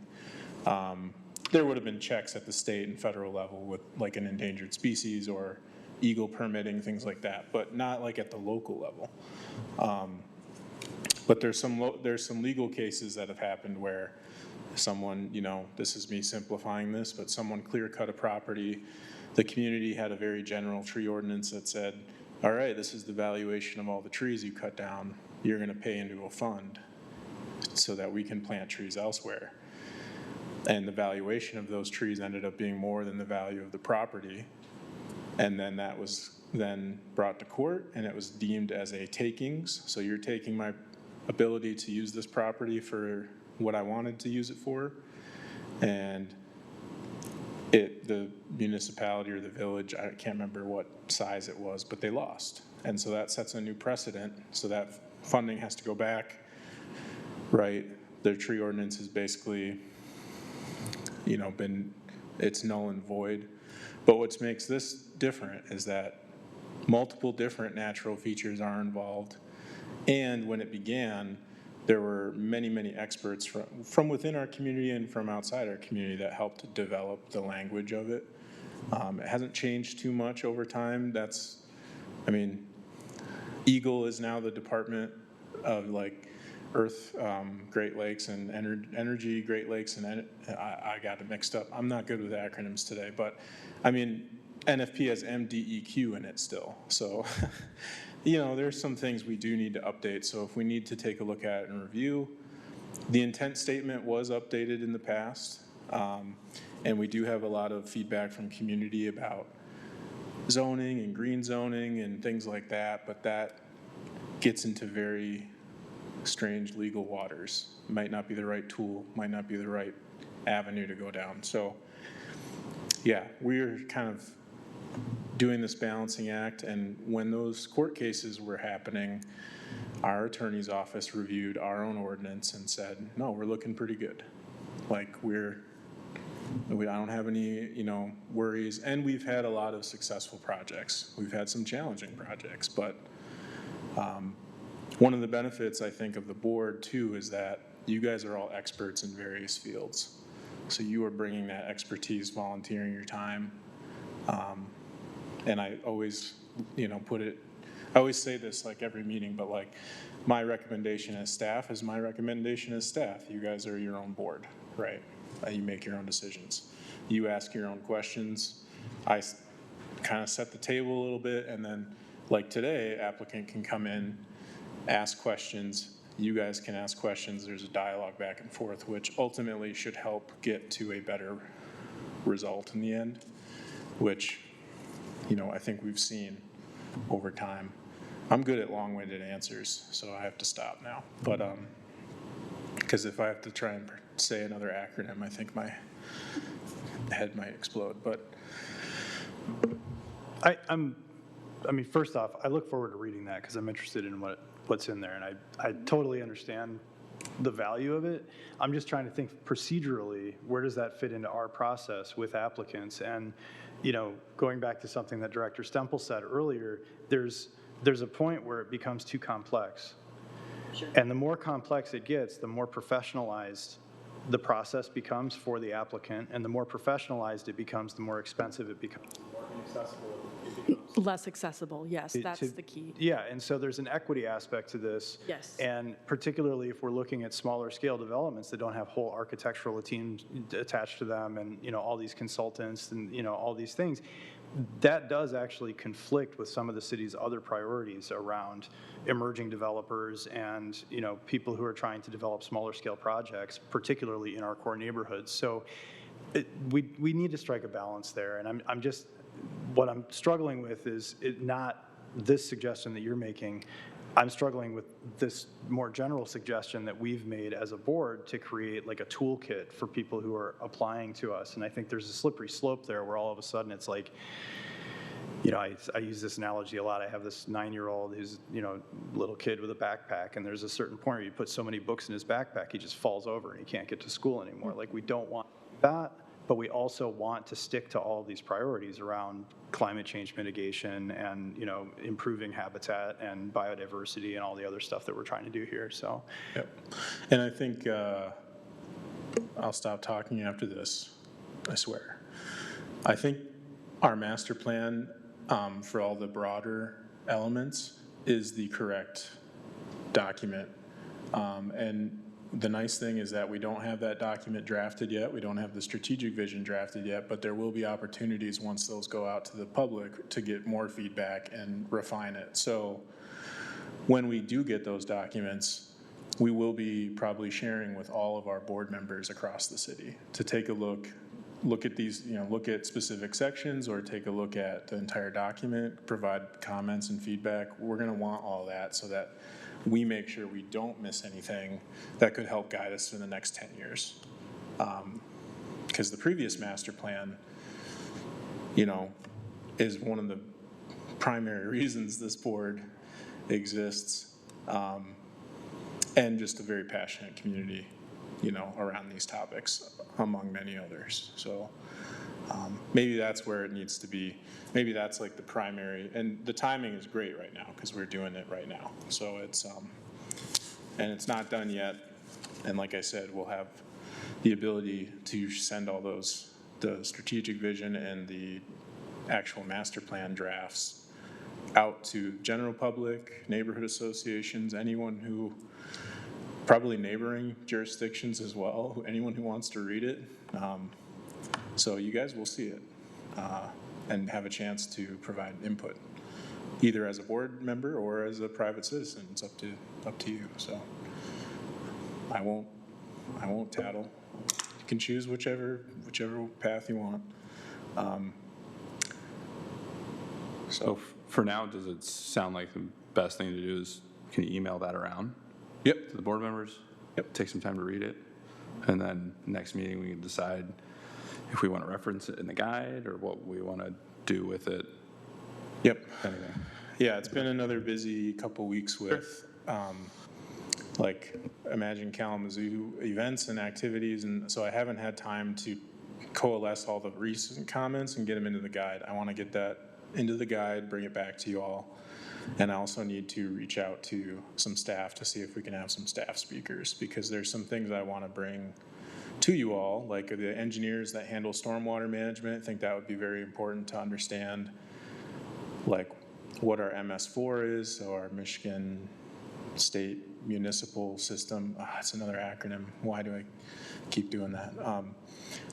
There would have been checks at the state and federal level with like an endangered species or eagle permitting, things like that, but not like at the local level. But there's some legal cases that have happened where someone, this is me simplifying this, but someone clear cut a property. The community had a very general tree ordinance that said, all right, this is the valuation of all the trees you cut down. You're going to pay into a fund so that we can plant trees elsewhere. And the valuation of those trees ended up being more than the value of the property. And then that was then brought to court, and it was deemed as a takings. So you're taking my ability to use this property for what I wanted to use it for. And the municipality or the village, I can't remember what size it was, but they lost. And so that sets a new precedent. So that funding has to go back, right? Their tree ordinance is basically, it's null and void. But what makes this different is that multiple different natural features are involved. And when it began, there were many, many experts from within our community and from outside our community that helped develop the language of it. It hasn't changed too much over time. Eagle is now the Department of Earth, Great Lakes, and Energy, Great Lakes, and I got it mixed up. I'm not good with acronyms today, but NFP has MDEQ in it still. So, there's some things we do need to update. So if we need to take a look at it and review, the intent statement was updated in the past. And we do have a lot of feedback from community about zoning and green zoning and things like that, but that gets into very strange legal waters. Might not be the right tool, might not be the right avenue to go down. So yeah, we're kind of doing this balancing act, and when those court cases were happening, our attorney's office reviewed our own ordinance and said, no, we're looking pretty good. I don't have any, worries, and we've had a lot of successful projects. We've had some challenging projects, but one of the benefits, I think, of the board, too, is that you guys are all experts in various fields. So you are bringing that expertise, volunteering your time. And I always, I always say this every meeting, but my recommendation as staff is my recommendation as staff. You guys are your own board, right? You make your own decisions. You ask your own questions. I kind of set the table a little bit, and then today, applicant can come in, ask questions. You guys can ask questions. There's a dialogue back and forth, which ultimately should help get to a better result in the end, which, I think we've seen over time. I'm good at long-winded answers, so I have to stop now. But, because if I have to try and say another acronym, I think my head might explode. But first off, I look forward to reading that because I'm interested in what's in there, and I totally understand the value of it. I'm just trying to think procedurally, where does that fit into our process with applicants? And, going back to something that Director Stempel said earlier, there's a point where it becomes too complex. Sure. And the more complex it gets, the more professionalized the process becomes for the applicant, and the more professionalized it becomes, the more expensive it becomes, the more inaccessible it becomes. Less accessible, yes, that's the key. Yeah, and so there's an equity aspect to this. Yes. And particularly if we're looking at smaller scale developments that don't have whole architectural teams attached to them and, all these consultants and, all these things, that does actually conflict with some of the city's other priorities around emerging developers and, people who are trying to develop smaller scale projects, particularly in our core neighborhoods. So we need to strike a balance there. And what I'm struggling with is not this suggestion that you're making. I'm struggling with this more general suggestion that we've made as a board to create a toolkit for people who are applying to us. And I think there's a slippery slope there where all of a sudden it's I use this analogy a lot. I have this 9-year-old who's, little kid with a backpack, and there's a certain point where you put so many books in his backpack, he just falls over and he can't get to school anymore. We don't want that. but we also want to stick to all of these priorities around climate change mitigation and, you know, improving habitat and biodiversity and all the other stuff that we're trying to do here, so. Yep. And I think I'll stop talking after this, I swear. I think our master plan for all the broader elements is the correct document. And the nice thing is that we don't have that document drafted yet. We don't have the strategic vision drafted yet, but there will be opportunities once those go out to the public to get more feedback and refine it. So when we do get those documents, we will be probably sharing with all of our board members across the city to take a look at these, you know, look at specific sections or take a look at the entire document, provide comments and feedback. We're going to want all that so that we make sure we don't miss anything that could help guide us in the next 10 years. Because the previous master plan, you know, is one of the primary reasons this board exists, and just a very passionate community, you know, around these topics, among many others. So maybe that's where it needs to be. Maybe that's like the primary, and the timing is great right now because we're doing it right now. So it's, and it's not done yet. And like I said, we'll have the ability to send all those, the strategic vision and the actual master plan drafts out to general public, neighborhood associations, anyone who, probably neighboring jurisdictions as well, anyone who wants to read it. So you guys will see it and have a chance to provide input, either as a board member or as a private citizen. It's up to you. So I won't tattle. You can choose whichever path you want. So for now, does it sound like the best thing to do is, can you email that around? Yep. To the board members? Yep. Take some time to read it. And then next meeting, we can decide if we want to reference it in the guide or what we want to do with it. Yep. Anything. Yeah, it's been another busy couple weeks with, like, Imagine Kalamazoo events and activities, and so I haven't had time to coalesce all the recent comments and get them into the guide. I want to get that into the guide, bring it back to you all, and I also need to reach out to some staff to see if we can have some staff speakers, because there's some things I want to bring to you all, like the engineers that handle stormwater management. I think that would be very important to understand, like what our MS4 is, so our Michigan State Municipal System. It's another acronym. Why do I keep doing that?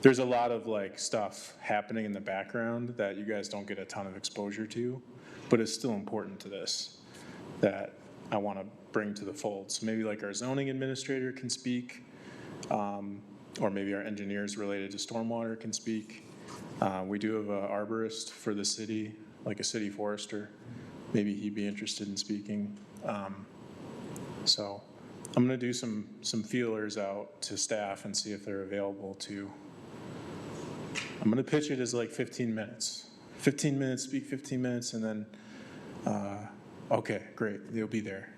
There's a lot of like stuff happening in the background that you guys don't get a ton of exposure to, but it's still important to this that I want to bring to the fold. So maybe like our zoning administrator can speak, or maybe our engineers related to stormwater can speak. We do have an arborist for the city, like a city forester. Maybe he'd be interested in speaking. So I'm going to do some feelers out to staff and see if they're available to. I'm going to pitch it as like 15 minutes. 15 minutes, speak 15 minutes, and then, okay, great, they'll be there.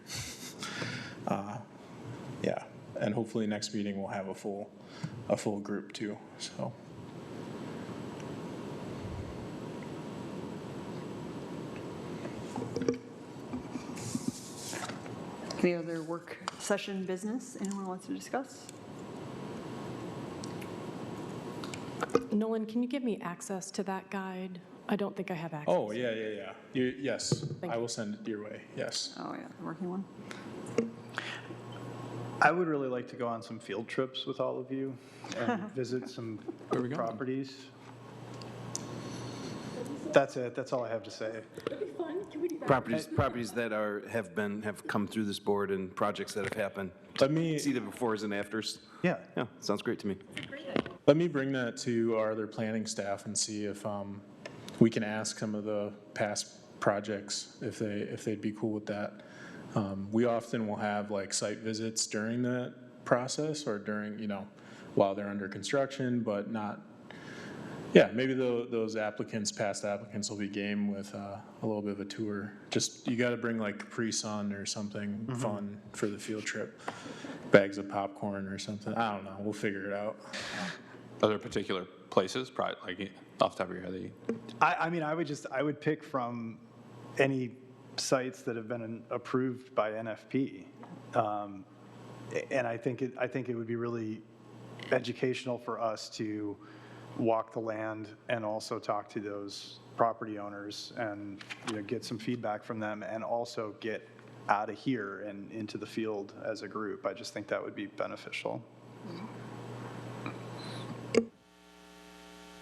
Yeah, and hopefully next meeting we'll have a full group too, so. Any other work session business anyone wants to discuss? Nolan, can you give me access to that guide? I don't think I have access. Oh, yeah. Yes, Thank I you. will send it your way, yes. Oh, yeah, the working one. I would really like to go on some field trips with all of you and visit some Where are we going? properties. That's it. That's all I have to say. That'd be fun. Can we do that? Properties that have come through this board and projects that have happened. Let me, See the befores and afters. Yeah. Yeah, sounds great to me. let me bring that to our other planning staff and see if we can ask some of the past projects if they'd be cool with that. We often will have like site visits during that process or during, while they're under construction, but not, yeah, maybe those past applicants will be game with a little bit of a tour. Just, you got to bring like Capri Sun or something fun for the field trip. Bags of popcorn or something. I don't know. We'll figure it out. Are there particular places, probably, like, off the top of your head? I mean, I would pick from any sites that have been approved by NFP. And I think it would be really educational for us to walk the land and also talk to those property owners and, get some feedback from them, and also get out of here and into the field as a group. I just think that would be beneficial.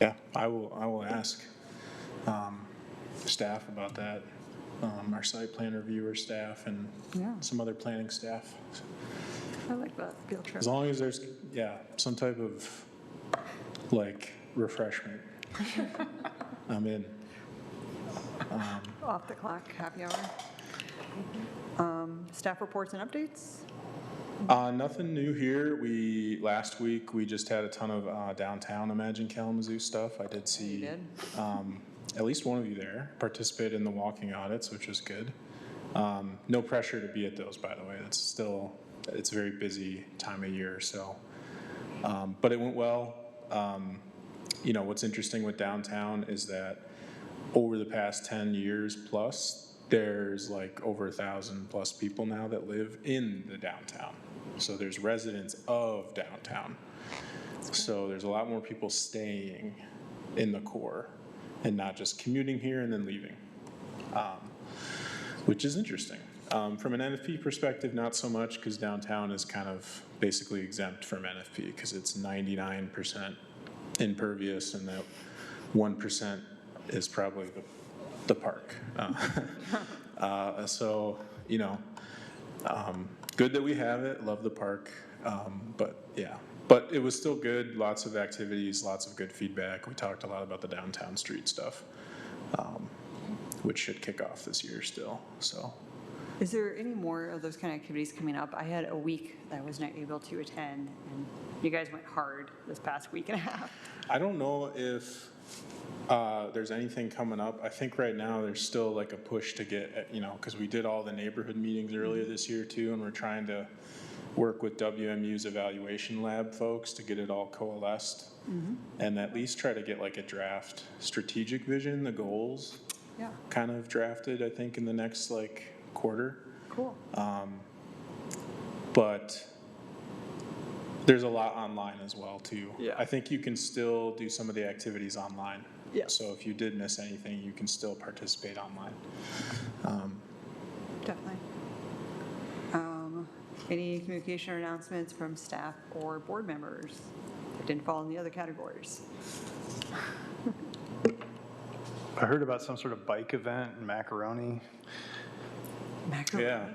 Yeah, I will ask staff about that, our site plan reviewer staff and Yeah. some other planning staff. I like that field trip. As long as there's, some type of, like, refreshment, I'm in. Off the clock, happy hour. Staff reports and updates? Nothing new here. Last week, we just had a ton of downtown Imagine Kalamazoo stuff. I did see You did? at least one of you there participated in the walking audits, which was good. No pressure to be at those, by the way. It's a very busy time of year, so. But it went well. What's interesting with downtown is that over the past 10 years plus, there's like over 1,000 plus people now that live in the downtown. So there's residents of downtown. So there's a lot more people staying in the core and not just commuting here and then leaving, which is interesting. From an NFP perspective, not so much, because downtown is kind of basically exempt from NFP because it's 99% impervious, and that 1% is probably the park. So, good that we have it, love the park, but it was still good, lots of activities, lots of good feedback. We talked a lot about the downtown street stuff, which should kick off this year still, so. Is there any more of those kind of activities coming up? I had a week that I was not able to attend, and you guys went hard this past week and a half. I don't know if there's anything coming up. I think right now there's still like a push to get, because we did all the neighborhood meetings earlier this year too, and we're trying to work with WMU's evaluation lab folks to get it all coalesced, and at least try to get like a draft strategic vision, the goals, kind of drafted, I think, in the next like quarter. Cool. But there's a lot online as well too. Yeah. I think you can still do some of the activities online. Yeah. So if you did miss anything, you can still participate online. Definitely. Any communication or announcements from staff or board members that didn't fall in the other categories? I heard about some sort of bike event in Macaroni. Yeah.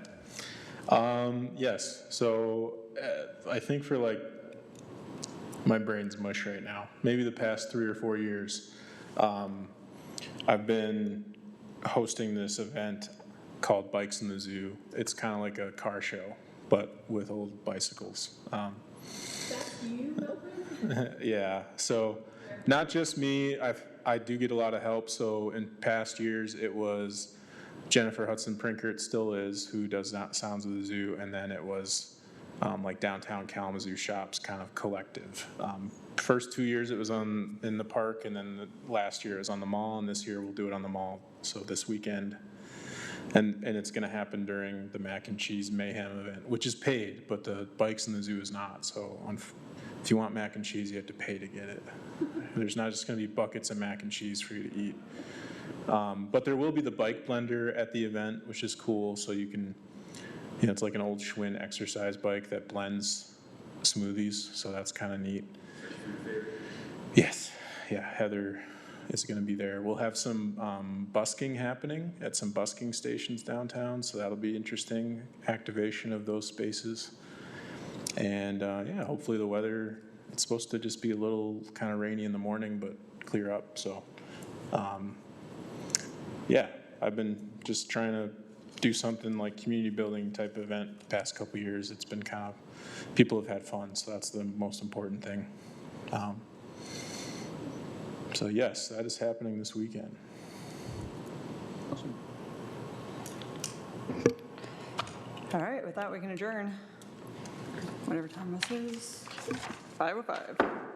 Yes. So I think for like, my brain's mush right now. Maybe the past 3 or 4 years, I've been hosting this event called Bikes in the Zoo. It's kind of like a car show, but with old bicycles. That's you, Milton? Yeah. So not just me. I do get a lot of help. So in past years, it was Jennifer Hudson Prinkert, still is, who does Sounds of the Zoo, and then it was like Downtown Kalamazoo Shops kind of collective. First 2 years it was in the park, and then the last year it was on the mall, and this year we'll do it on the mall, so this weekend. And it's going to happen during the Mac and Cheese Mayhem event, which is paid, but the Bikes in the Zoo is not. So if you want mac and cheese, you have to pay to get it. There's not just going to be buckets of mac and cheese for you to eat. But there will be the bike blender at the event, which is cool. So you can, it's like an old Schwinn exercise bike that blends smoothies. So that's kind of neat. Yes. Yeah, Heather is going to be there. We'll have some busking happening at some busking stations downtown. So that'll be interesting activation of those spaces. And yeah, hopefully the weather, it's supposed to just be a little kind of rainy in the morning, but clear up. So yeah, I've been just trying to do something like community building type event the past couple of years. It's been kind of, people have had fun, so that's the most important thing. So yes, that is happening this weekend. Awesome. All right, with that, we can adjourn. Whatever time this is, 5:05.